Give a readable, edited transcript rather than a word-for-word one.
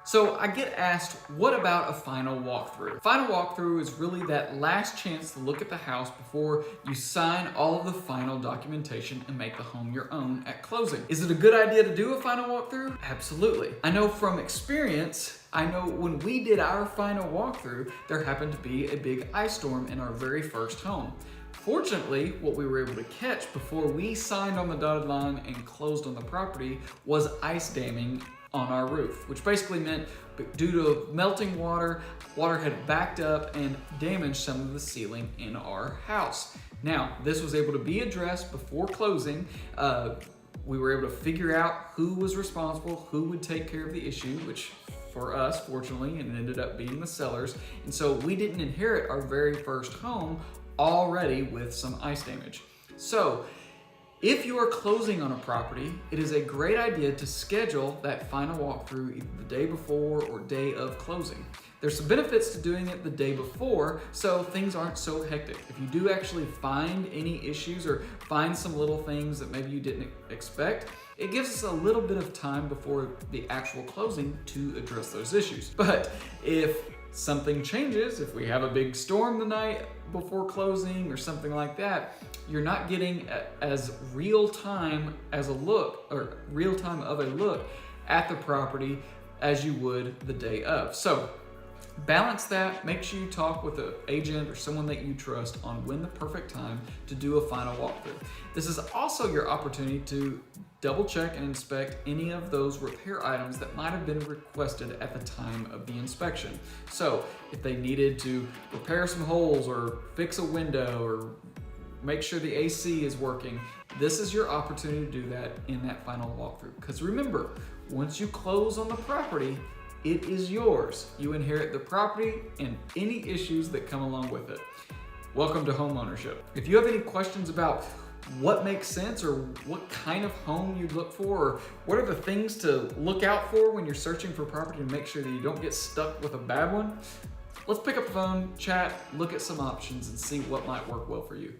So I get asked, what about a final walkthrough? Final walkthrough is really that last chance to look at the house before you sign all of the final documentation and make the home your own at closing. Is it a good idea to do a final walkthrough? Absolutely. I know from experience, I know when we did our final walkthrough, there happened to be a big ice storm in our very first home. Fortunately, what we were able to catch before we signed on the dotted line and closed on the property was ice damming on our roof, which basically meant due to melting water, water had backed up and damaged some of the ceiling in our house. Now, this was able to be addressed before closing. We were able to figure out who was responsible, who would take care of the issue, which for us, fortunately, it ended up being the sellers. And so we didn't inherit our very first home already with some ice damage. So, if you are closing on a property, it is a great idea to schedule that final walkthrough either the day before or day of closing. There's some benefits to doing it the day before, so things aren't so hectic. If you do actually find any issues or find some little things that maybe you didn't expect, it gives us a little bit of time before the actual closing to address those issues. But if something changes, if we have a big storm the night before closing or something like that, you're not getting as real time as a look or real time of a look at the property as you would the day of. So balance that. Make sure you talk with an agent or someone that you trust on when the perfect time to do a final walkthrough. This is also your opportunity to double check and inspect any of those repair items that might have been requested at the time of the inspection. So if they needed to repair some holes or fix a window or make sure the AC is working, this is your opportunity to do that in that final walkthrough. Because remember, once you close on the property, it is yours. You inherit the property and any issues that come along with it. Welcome to home ownership. If you have any questions about what makes sense or what kind of home you'd look for, or what are the things to look out for when you're searching for property to make sure that you don't get stuck with a bad one, let's pick up the phone, chat, look at some options and see what might work well for you.